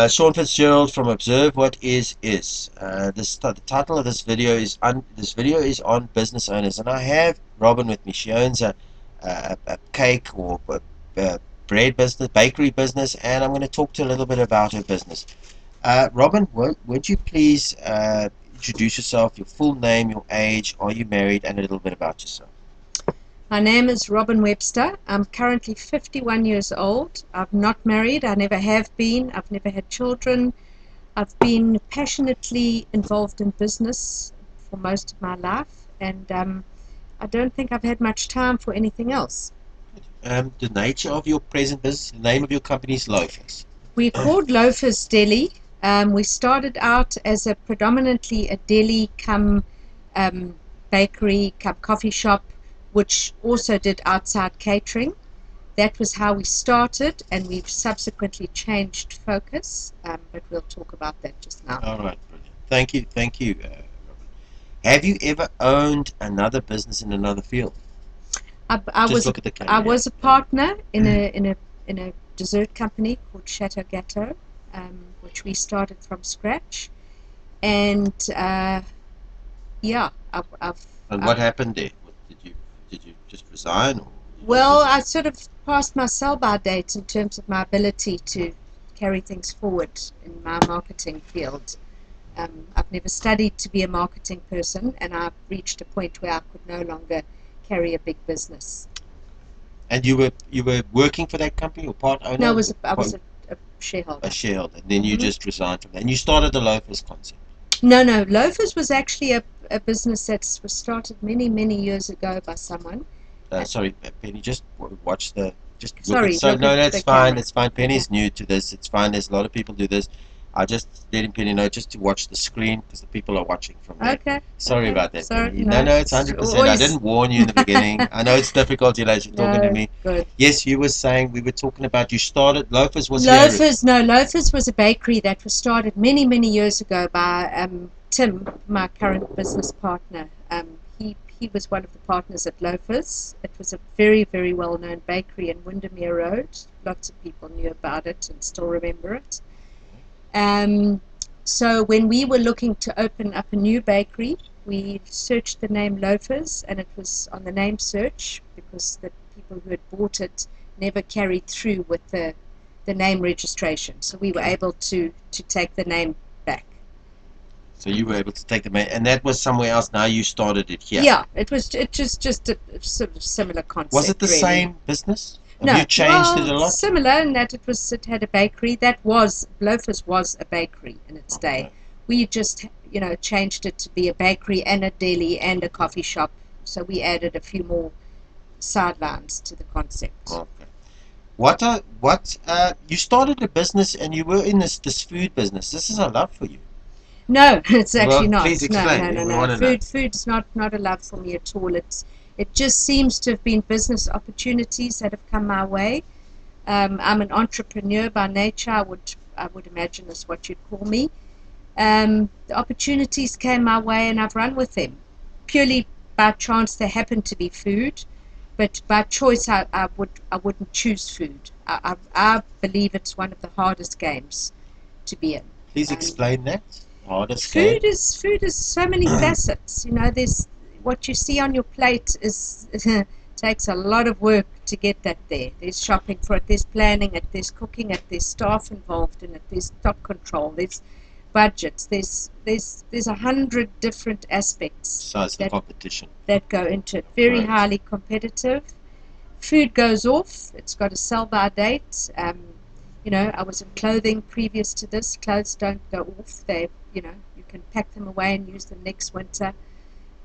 Sean Fitzgerald from Observe What Is. The title of this video is on business owners, and I have Robyn with me. She owns a cake or a bread business, bakery business, and I'm going to talk to a little bit about her business. Robyn, would you please introduce yourself, your full name, your age, are you married, and a little bit about yourself? My name is Robyn Webster. I'm currently 51 years old. I'm not married. I never have been. I've never had children. I've been passionately involved in business for most of my life, and I don't think I've had much time for anything else. The nature of your present business, the name of your company is Loafers. We're called Loafers Deli. We started out as predominantly a deli cum bakery cum coffee shop, which also did outside catering. That was how we started, and we've subsequently changed focus, but we'll talk about that just now. All right, brilliant. Thank you, Robyn. Have you ever owned another business in another field? I was a partner in a dessert company called Chateau Gâteau, which we started from scratch, and yeah, And what happened there? Did you just resign? Or well, I sort of passed my sell-by date in terms of my ability to carry things forward in my marketing field. I've never studied to be a marketing person, and I've reached a point where I could no longer carry a big business. And you were working for that company or part owner? No, I was a shareholder. A shareholder. And then you just resigned from that. And you started the Loafers concept. No, Loafers was actually a business that was started many years ago by someone. Sorry, Penny, just watch the... Sorry. No, that's fine. Camera. It's fine. Penny's new to this. It's fine. There's a lot of people do this. I just letting Penny know just to watch the screen because the people are watching from there. Okay. Sorry about that, Sorry, Penny. no, No, it's 100%. I didn't warn you in the beginning. I know it's difficult, you're talking to me. Good. Yes, you were saying, we were talking about, you started, Loafers was Loafers was a bakery that was started many years ago by Tim, my current business partner. He was one of the partners at Loafers. It was a very well-known bakery in Windermere Road. Lots of people knew about it and still remember it. So when we were looking to open up a new bakery, we searched the name Loafers, and it was on the name search because the people who had bought it never carried through with the name registration. So we were able to take the name back. So you were able to take the name, and that was somewhere else. Now you started it here. Yeah, it was just a sort of similar concept. Was it the really. Same business? No, you changed it a lot? Similar in that it had a bakery. Loafers was a bakery in its day. We just changed it to be a bakery and a deli and a coffee shop. So we added a few more sidelines to the concept. Okay. You started a business and you were in this food business. This is a love for you. No, it's actually not. Please explain. No. Food's not a love for me at all. It just seems to have been business opportunities that have come my way. I'm an entrepreneur by nature. I would imagine is what you'd call me. The opportunities came my way, and I've run with them. Purely by chance, they happen to be food, but by choice, I wouldn't choose food. I believe it's one of the hardest games to be in. Please explain that. Hardest game. Food is so many facets. There's what you see on your plate takes a lot of work to get that there. There's shopping for it, there's planning it, there's cooking it, there's staff involved in it, there's stock control, there's budgets, there's 100 different aspects that go into it. Very highly competitive. Food goes off. It's got a sell-by date. I was in clothing previous to this. Clothes don't go off. You can pack them away and use them next winter.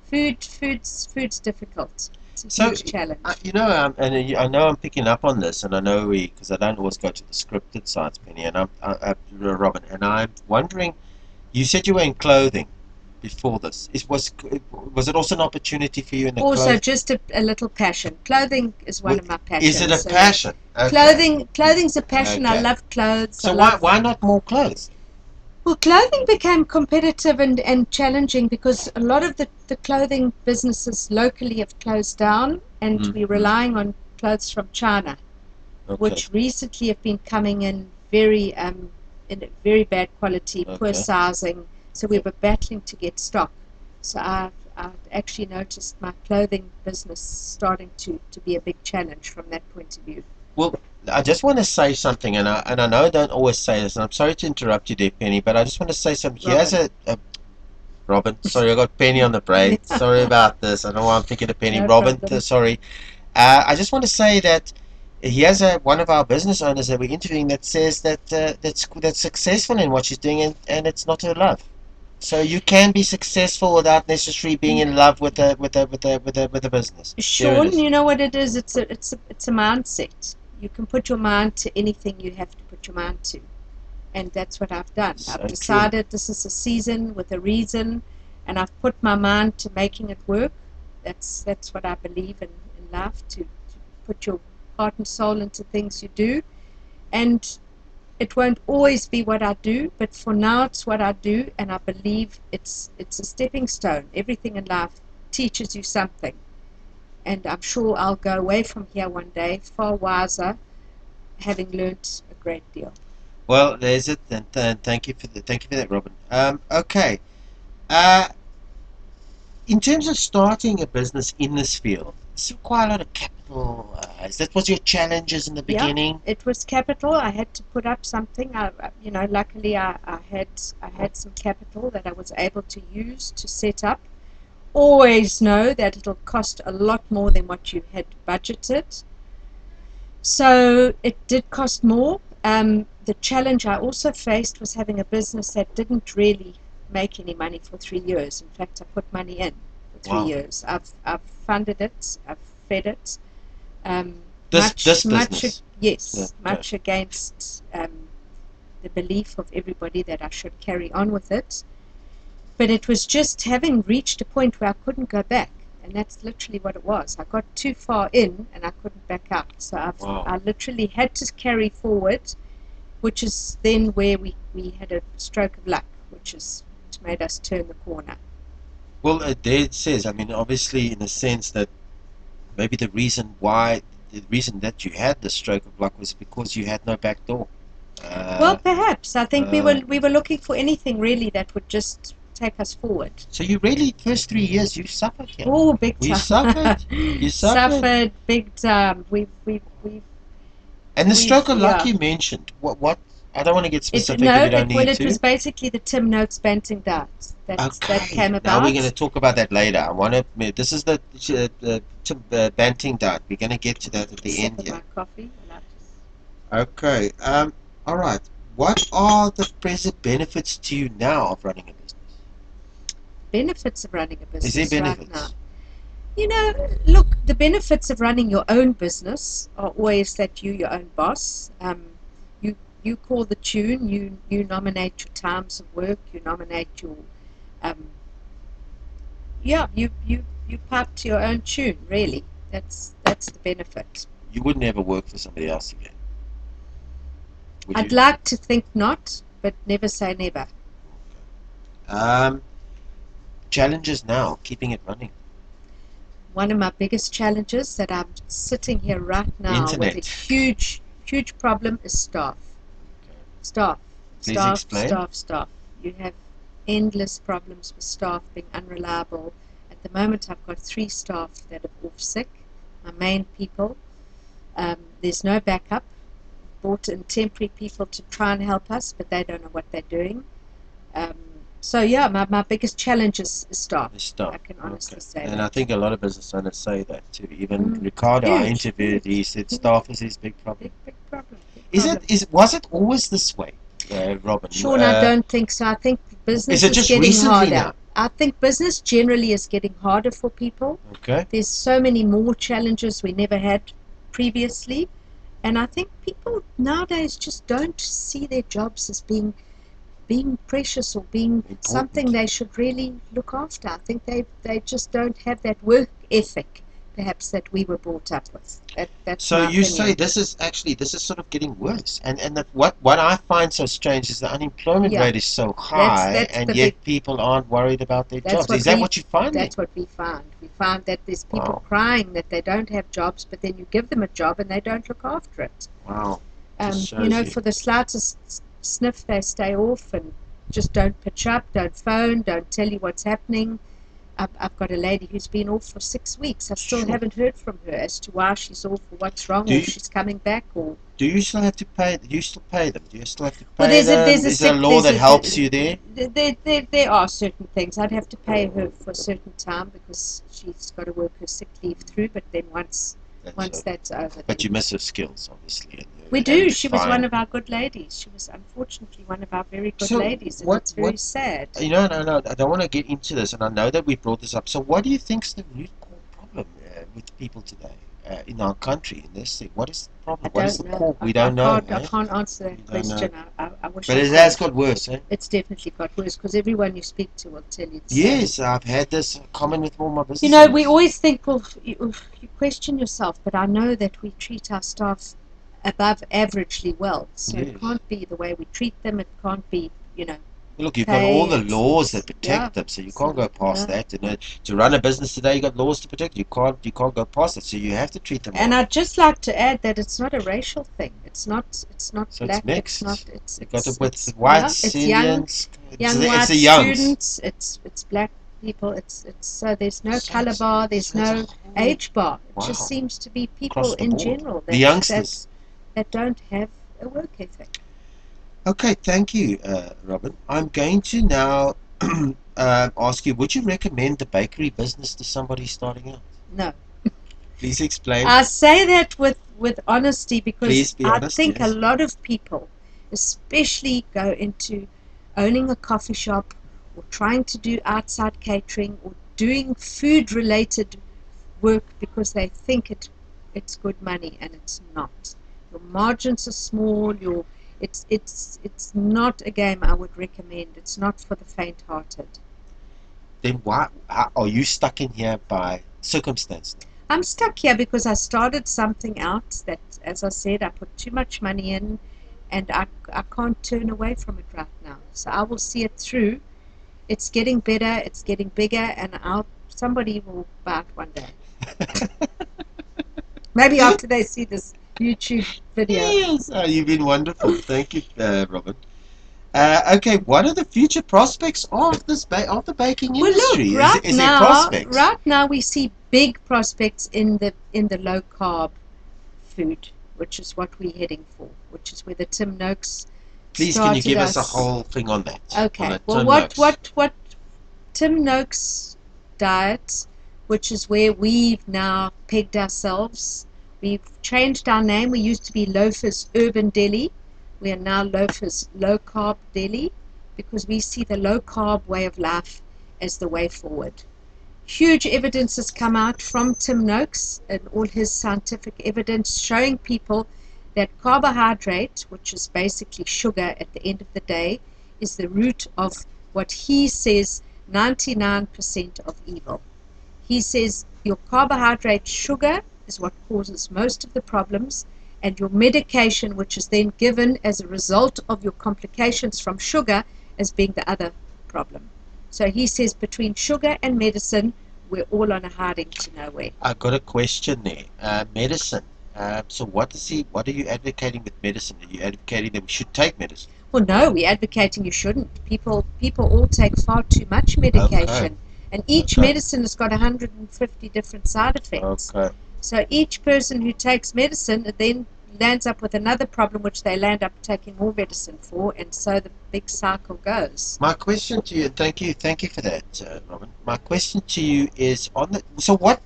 Food's difficult. It's a huge challenge. And I know I'm picking up on this, and I know because I don't always go to the scripted sites, Penny, and Robyn, and I'm wondering, you said you were in clothing before this. Was it also an opportunity for you in the also just a little passion? Clothing is one of my passions. Is it a passion? Okay. Clothing's a passion. Okay. I love clothes. So why not more clothes? Well, clothing became competitive and challenging because a lot of the clothing businesses locally have closed down, and we're relying on clothes from China, which recently have been coming in very in a very bad quality, poor Okay. sizing. So we were battling to get stock. So I've actually noticed my clothing business starting to be a big challenge from that point of view. Well, I just want to say something, and I know I don't always say this, and I'm sorry to interrupt you there, Penny, but I just want to say something. Here's Robyn. a Robyn. Sorry, I got Penny on the brain. Sorry about this. I don't know why I'm thinking of Penny. No Robyn, problem. sorry. I just want to say that here's one of our business owners that we're interviewing that says that that's successful in what she's doing, and it's not her love. So you can be successful without necessarily being in love with the business. There it Sean, is. you know what it is? It's a mindset. You can put your mind to anything you have to put your mind to. And that's what I've done. I've So true. decided this is a season with a reason, and I've put my mind to making it work. That's what I believe in life, to put your heart and soul into things you do. And it won't always be what I do, but for now it's what I do, and I believe it's a stepping stone. Everything in life teaches you something, and I'm sure I'll go away from here one day far wiser, having learnt a great deal. Well, there's it, and thank you for that, Robyn. Okay. Uh, in terms of starting a business in this field, it's require a lot of capital. Is that was your challenges in the Yeah, beginning? it was capital. I had to put up something. Luckily I had some capital that I was able to use to set up. Always know that it'll cost a lot more than what you had budgeted. So it did cost more. The challenge I also faced was having a business that didn't really make any money for 3 years. In fact, I put money in for three Wow. years. I've funded it. I've fed it. Um, This business. Yeah, yes, okay. much against the belief of everybody that I should carry on with it. But it was just having reached a point where I couldn't go back, and that's literally what it was. I got too far in and I couldn't back out. So Wow. I literally had to carry forward, which is then where we had a stroke of luck, which made us turn the corner. Well, there it says. I mean, obviously, in a sense that maybe the reason that you had the stroke of luck was because you had no back door. Well, Uh, perhaps I think we uh, were looking for anything really that would just take us forward. so you really first 3 years you suffered here. Oh, big You time. suffered. You suffered. Suffered big time. And the stroke of luck Yeah. you mentioned. What? I don't want to get It specific if no, you don't well, need it was to. basically the Tim Noakes Banting diet that Okay. came Now we're going to about. talk about that later. I want to. This is the Banting diet. We're going to get to that at the Sip end of here. my coffee. And Okay. All right. What are the present benefits to you now of running a business? benefits of running a Is there business right now. benefits? Look, the benefits of running your own business are always that you're your own boss. You call the tune. You nominate your times of work. You nominate your um, yeah. You pipe to your own tune. Really, that's the benefit. You would never work for somebody else again, would I'd you? like to think not, but never say never. Um, challenges now, keeping it running. One of my biggest challenges that I'm sitting here right now with a Internet. huge problem is staff. Okay. Staff, Please staff, explain. staff, staff. You have endless problems with staff being unreliable. At the moment, I've got 3 staff that are off sick, my main people. There's no backup. Brought in temporary people to try and help us, but they don't know what they're doing. Um, so yeah, my biggest challenge is staff. The stuff. I can Okay. honestly say And I that. think a lot of business owners say that too. Even Ricardo, I Huge, interviewed, huge, he said huge, staff is his big problem. big problem, big Is problem. it? Was it always this way, Robyn? Sean, I don't think so. I think Is business it is just getting recently harder. now? I think business generally is getting harder for people. Okay. There's so many more challenges we never had previously. And I think people nowadays just don't see their jobs as being precious or being something Important. they should really look after. I think they just don't have that work ethic, perhaps, that we were brought up with. That's So my you say opinion. this is sort of getting worse, and that what I find so strange is the unemployment Yeah, rate is so that's high, that's and the yet big. people aren't worried about their That's jobs. Is what that we what you're finding? that's what we found. We found that there's people Wow, crying that they don't have jobs, but then you give them a job and they don't look after it. wow, just shows you. For the slightest sniff, they stay off and just don't pitch up, don't phone, don't tell you what's happening. I've got a lady who's been off for 6 weeks. I still Sure. haven't heard from her as to why she's off or what's wrong Do or you, she's coming back or. do you still have to pay? Do you still pay them? Do you still have to Well, pay them? there's a Is there a sick law that helps you there? there are certain things. I'd have to pay her for a certain time because she's got to work her sick leave through. But then once That's that's over, but then you miss her skills, obviously. we And do. you're She was fine. one of our good ladies. She was unfortunately one of our very good So ladies, and what it's very what sad. no, I don't want to get into this, and I know that we brought this up. So what do you think's the root core problem with people today in our country in this thing? What is the I problem? What is don't the know. core? We don't know, I eh? can't answer We that don't know. question. I wish But I it could. has got worse, eh? It's definitely got worse because everyone you speak to will tell you the Yes, same. I've had this common with all my You business know, we owners. always think, well, you question yourself, but I know that we treat our staff above averagely well. So Yes. it can't be the way we treat them. It can't be, Look, you've got all the laws that yeah. protect them, so you So, can't go past yeah. that. To run a business today, you got laws to protect. You can't go past it. So you have to treat them And well. I'd just like to add that it's not a racial thing. It's not So black. it's mixed. It's You got it with yeah. whites, It's Indians. young It's white the youngs. students. It's black people. It's so there's no So color bar. There's so it's a no whole age bar. It wow just seems to be people across the in board. general The youngsters. that don't have a work ethic. Okay, thank you, Robyn. I'm going to now ask you: would you recommend the bakery business to somebody starting out? No. Please explain. I say that with honesty because Please be I honest. think a Yes. lot of people, especially go into owning a coffee shop or trying to do outside catering or doing food related work because they think it's good money and it's not. Your margins are small, it's not a game I would recommend. It's not for the faint hearted. Then why are you stuck in here by circumstance? I'm stuck here because I started something out that, as I said, I put too much money in and I can't turn away from it right now. So I will see it through. It's getting better, it's getting bigger, and somebody will buy it one day. Maybe after they see this YouTube video. Yes, you've been wonderful. Thank you, Robyn. Okay, what are the future prospects of of the baking Well, look, industry? Is there prospects? right now we see big prospects in the low carb food, which is what we're heading for, which is where the Tim Noakes Please, can you started give us a us. whole thing on that? Okay. On that Well, Tim what Noakes? what Tim Noakes diet, which is where we've now pegged ourselves. We've changed our name. We used to be Loafers Urban Deli. We are now Loafers Low Carb Deli because we see the low carb way of life as the way forward. Huge evidence has come out from Tim Noakes and all his scientific evidence showing people that carbohydrate, which is basically sugar at the end of the day, is the root of what he says 99% of evil. He says your carbohydrate sugar is what causes most of the problems, and your medication, which is then given as a result of your complications from sugar, as being the other problem. So he says between sugar and medicine, we're all on a hiding to nowhere. I've got a question there. Medicine. So what are you advocating with medicine? Are you advocating that we should take medicine? Well, no, we're advocating you shouldn't. People all take far too much medication, and each medicine has got 150 different side effects. Okay. So each person who takes medicine then lands up with another problem, which they land up taking more medicine for, and so the big cycle goes. My question to you, thank you for that, Robyn. My question to you is on the. So what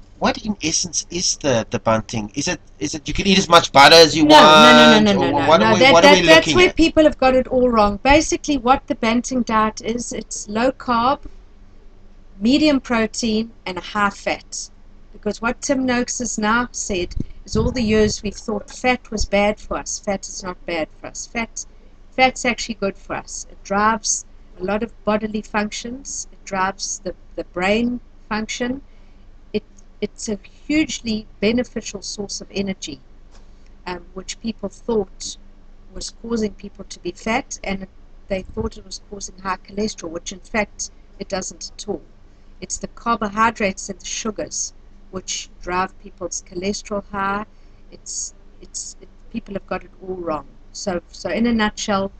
in essence is the bunting? Is it you can eat as much butter as you want? Or what are we That's looking where at? people have got it all wrong. Basically, what the Banting diet is, it's low carb, medium protein, and a high fat. Because what Tim Noakes has now said is all the years we've thought fat was bad for us. Fat is not bad for us. Fat's actually good for us. It drives a lot of bodily functions. It drives the brain function. It's a hugely beneficial source of energy, which people thought was causing people to be fat, and they thought it was causing high cholesterol, which in fact it doesn't at all. It's the carbohydrates and the sugars which drive people's cholesterol high. People have got it all wrong. So in a nutshell,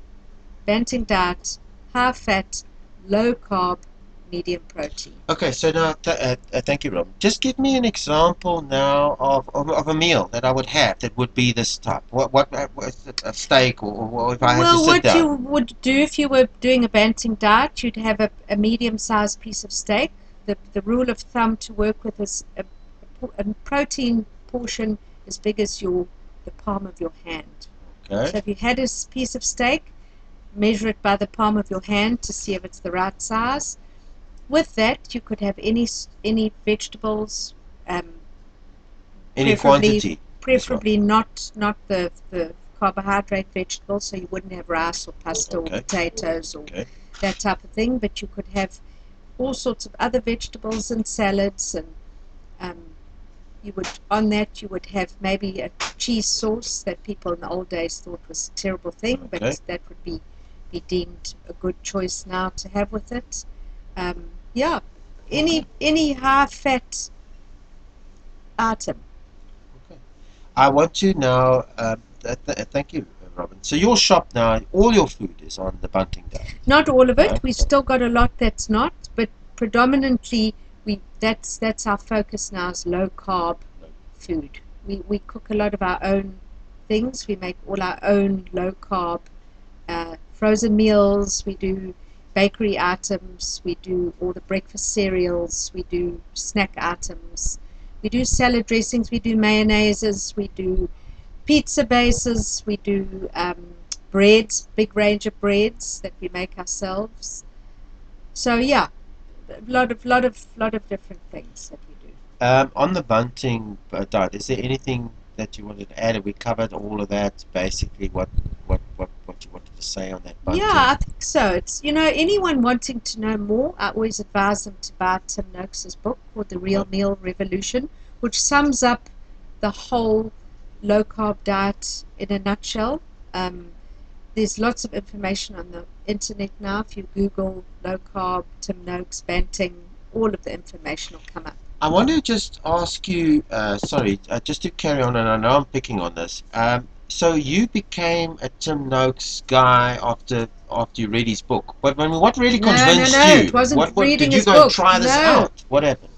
Banting diet, high fat, low carb, medium protein. Okay, so now, thank you, Robyn. Just give me an example now of a meal that I would have that would be this type. What a steak, or if I had to Well, sit what you down. would do if you were doing a Banting diet, you'd have a medium-sized piece of steak. The rule of thumb to work with is a protein portion as big as the palm of your hand. Okay. So if you had a piece of steak, measure it by the palm of your hand to see if it's the right size. With that, you could have any vegetables, Any quantity. preferably not the carbohydrate vegetables, so you wouldn't have rice or pasta or potatoes or that type of thing. But you could have all sorts of other vegetables and salads, and you would have maybe a cheese sauce that people in the old days thought was a terrible thing, but that would be deemed a good choice now to have with it. Yeah, any high fat item. Okay. I want to now. Thank you, Robyn. So your shop now, all your food is on the Banting diet. Not all of it. No? We've still got a lot that's not, but predominantly that's our focus now is low carb food. We cook a lot of our own things. We make all our own low carb frozen meals. We do bakery items. We do all the breakfast cereals. We do snack items. We do salad dressings. We do mayonnaises. We do pizza bases. We do breads, big range of breads that we make ourselves. So yeah, a lot of different things that we do. On the Banting diet, is there anything that you wanted to add? We covered all of that. Basically, what you wanted to say on that Banting? Yeah, I think so. It's anyone wanting to know more, I always advise them to buy Tim Noakes's book called The Real Meal Revolution, which sums up the whole low carb diet in a nutshell. There's lots of information on the internet now. If you Google low carb, Tim Noakes, Banting, all of the information will come up. I want to just ask you, just to carry on, and I know I'm picking on this. So you became a Tim Noakes guy after you read his book. But what really convinced no, you? it wasn't reading did you his go book. and try this out? What happened?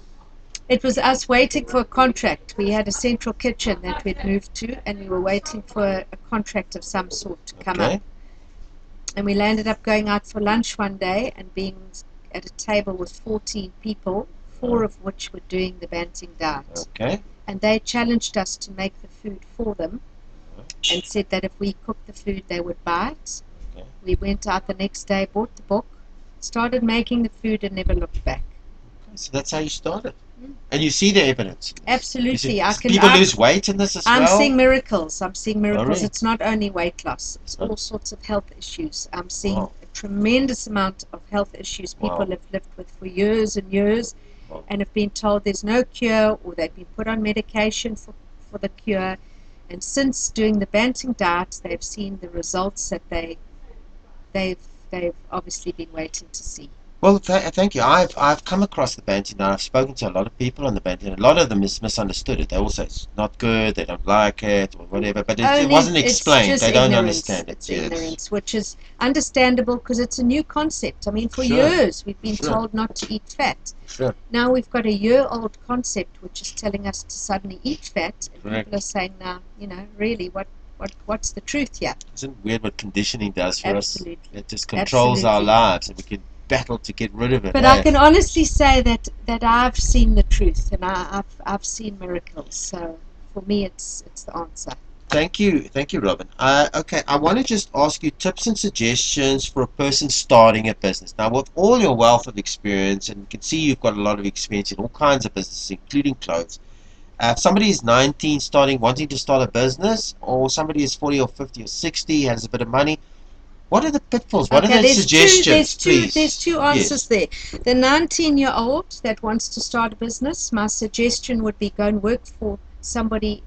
It was us waiting for a contract. We had a central kitchen that we'd moved to, and we were waiting for a contract of some sort to come up. And we landed up going out for lunch one day and being at a table with 14 people, 4 of which were doing the Banting diet. Okay. And they challenged us to make the food for them and said that if we cooked the food, they would buy it. Okay. We went out the next day, bought the book, started making the food, and never looked back. So that's how you started. And you see the evidence. Absolutely. People lose weight in this as well? I'm seeing miracles. Really? It's not only weight loss. It's all sorts of health issues. I'm seeing a tremendous amount of health issues people have lived with for years and years and have been told there's no cure, or they've been put on medication for the cure. And since doing the Banting diet, they've seen the results that they've obviously been waiting to see. Well, thank you. I've come across the Banting diet. I've spoken to a lot of people on the Banting. A lot of them is misunderstood it. They all say it's not good, they don't like it, or whatever. But it wasn't explained. They don't understand it. It's ignorance, which is understandable because it's a new concept. I mean, for years we've been told not to eat fat. Now we've got a year-old concept which is telling us to suddenly eat fat, and people are saying now, really, what's the truth here? Isn't it weird what conditioning does for us? It just controls our Absolutely. lives, and we can battle to get rid of it. But I can honestly say that I've seen the truth, and I've seen miracles. So for me, it's the answer. Thank you, Robyn. Okay, I want to just ask you tips and suggestions for a person starting a business. Now, with all your wealth of experience, and you can see you've got a lot of experience in all kinds of businesses, including clothes. If somebody is 19 wanting to start a business, or somebody is 40 or 50 or 60, has a bit of money, what are the pitfalls? What are the suggestions, please? There's two answers there. The 19-year-old that wants to start a business, my suggestion would be go and work for somebody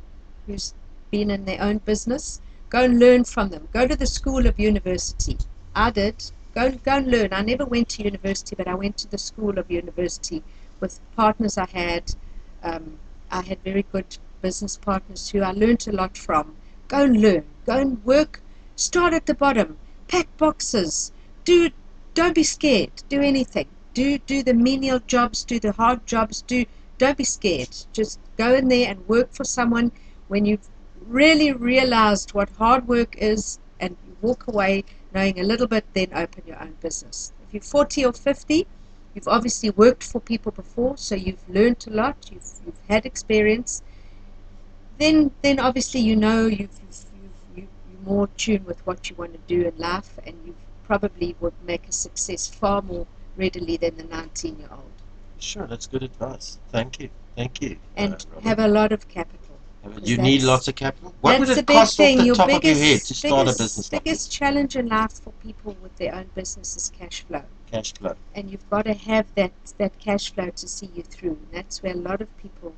who's been in their own business. Go and learn from them. Go to the school of university. I did. Go and learn. I never went to university, but I went to the school of university with partners I had. I had very good business partners who I learned a lot from. Go and learn. Go and work. Start at the bottom. pack boxes, don't be scared, do anything, do the menial jobs, do the hard jobs, don't be scared, just go in there and work for someone. When you've really realized what hard work is and you walk away knowing a little bit, then open your own business. If you're 40 or 50, you've obviously worked for people before, so you've learned a lot, you've had experience. Then obviously you're more tuned with what you want to do in life, and you probably would make a success far more readily than the 19-year-old. Sure, that's good advice. Thank you. And Robyn. have a lot of capital. You need lots of capital. What would That's the it big cost off thing. the Your top of your head to start a business like biggest this? challenge in life for people with their own business is cash flow. Cash flow. And you've got to have that cash flow to see you through. And that's where a lot of people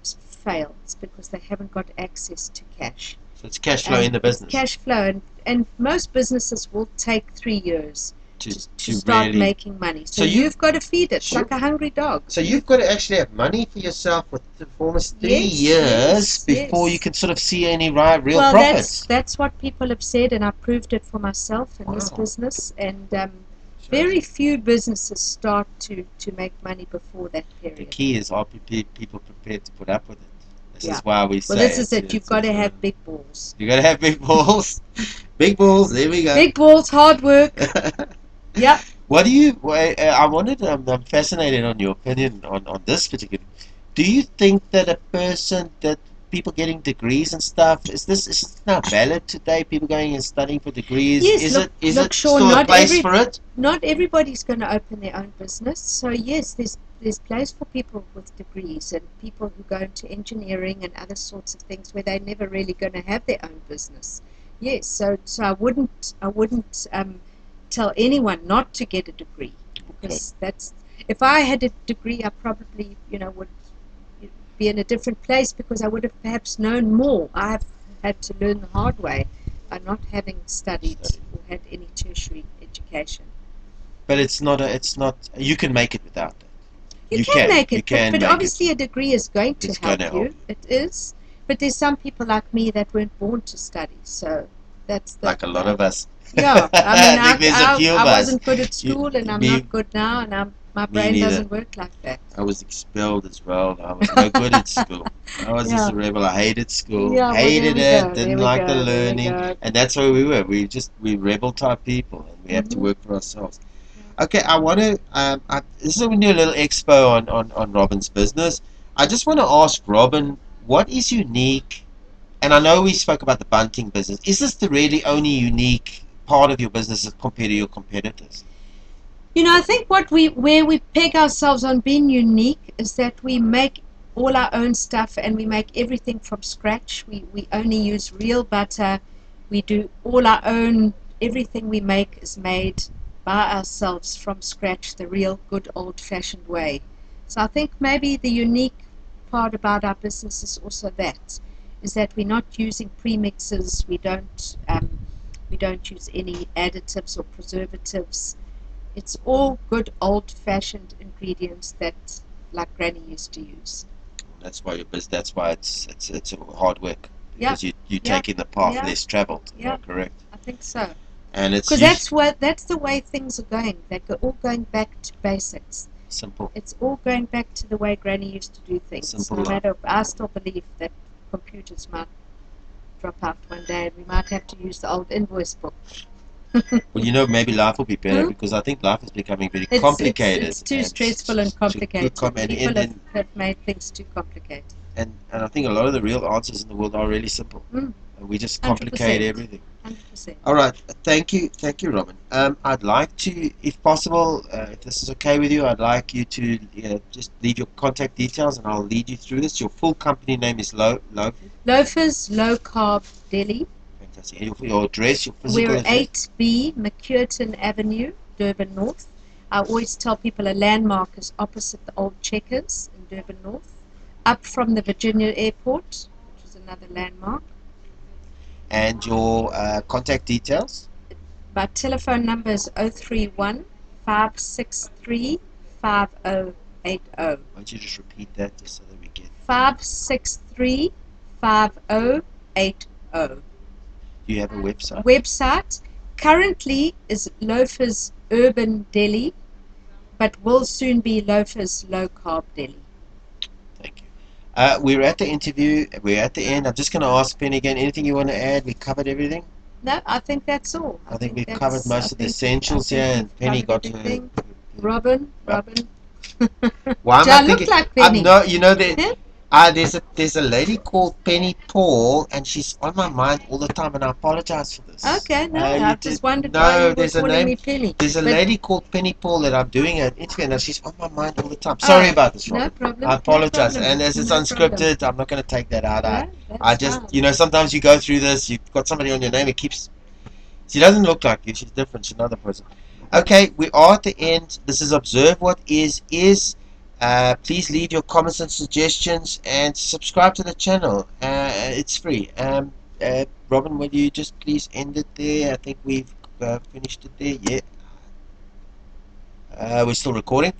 fail. It's because they haven't got access to cash. So it's cash flow in the business. It's cash flow, and most businesses will take 3 years to start really making money. So you've got to feed it like a hungry dog. So you've got to actually have money for yourself for almost 3 years before you can sort of see any real profits. That's what people have said, and I proved it for myself in this business. And very few businesses start to make money before that period. The key is, are people prepared to put up with it? This is why we say. Well, this is it. You've got to have big balls. You've got to have big balls. Big balls. There we go. Big balls, hard work. Yeah. What do you? I'm fascinated on your opinion on this particular. Do you think that a person that people getting degrees and stuff is this now valid today? People going and studying for degrees. Yes. Is it still a place for it? Not everybody's going to open their own business. So yes, there's place for people with degrees and people who go into engineering and other sorts of things where they're never really going to have their own business. Yes. So I wouldn't tell anyone not to get a degree, because that's, if I had a degree, I probably would be in a different place, because I would have perhaps known more. I have had to learn the hard way by not having studied or had any tertiary education. But it's not you can make it without that. You can make it, but obviously a degree is going to help you. It is. But there's some people like me that weren't born to study, so that's like a lot of us. Yeah, I mean, I wasn't good at school, and I'm not good now, and my brain doesn't work like that. I was expelled as well. I was no good at school. I was just a rebel. I hated school. Hated it. Didn't like the learning, and that's where we were. We rebel type people, and we have to work for ourselves. Okay, I want to. This is when we do a little expo on Robyn's business. I just want to ask Robyn, what is unique? And I know we spoke about the bunting business. Is this the really only unique part of your business compared to your competitors? I think where we peg ourselves on being unique is that we make all our own stuff, and we make everything from scratch. We only use real butter. We do all our own. Everything we make is made by ourselves from scratch, the real good old-fashioned way. So I think maybe the unique part about our business is also that, is that we're not using premixes. We don't use any additives or preservatives. It's all good old-fashioned ingredients that like Granny used to use. That's why it's hard work, because you're taking the path less traveled. Yeah, correct. I think so. And it's because that's the way things are going. They're all going back to basics. Simple. It's all going back to the way Granny used to do things. Simple. No matter, I still believe that computers might drop out one day, and we might have to use the old invoice book. Well, maybe life will be better, because I think life is becoming very complicated. It's too stressful and complicated. People have made things too complicated. And I think a lot of the real answers in the world are really simple. And we just complicate 100%. everything. 100%. All right. Thank you, Robyn. I'd like to, if possible, if this is okay with you, I'd like you to just leave your contact details, and I'll lead you through this. Your full company name is Loafers Low Carb Deli. Fantastic. Your address, your physical address? We're 8B McCurtain Avenue, Durban North. I always tell people a landmark is opposite the old Checkers in Durban North, up from the Virginia Airport, which is another landmark. And your contact details? My telephone number is 031 563 5080. Why don't you just repeat that just so that we get 563 5080. Do you have a website? Website currently is Loafers Urban Deli, but will soon be Loafers Low Carb Deli. Thank you. We're at the interview. We're at the end. I'm just going to ask Penny again. Anything you want to add? We covered everything. No, I think that's all. I think we've covered most of the essentials here, and Penny got her. Robyn. Why am Do I I look thinking? like Penny? No, you know that. Yeah? There's a lady called Penny Paul, and she's on my mind all the time, and I apologize for this. Okay, no, You I did- just wondered no, why you were there's a calling name. me Penny. There's a But- lady called Penny Paul that I'm doing an interview, and she's on my mind all the time. Sorry about this, Robyn. No problem. I apologize, no problem, and as it's no unscripted, problem. I'm not going to take that out. No, I that's just, fine. sometimes you go through this, you've got somebody on your name, it keeps. She doesn't look like you. She's different. She's another person. Okay, we are at the end. This is Observe What Is. Please leave your comments and suggestions and subscribe to the channel. It's free. Robyn, will you just please end it there? I think we've finished it there. Yeah. We're still recording.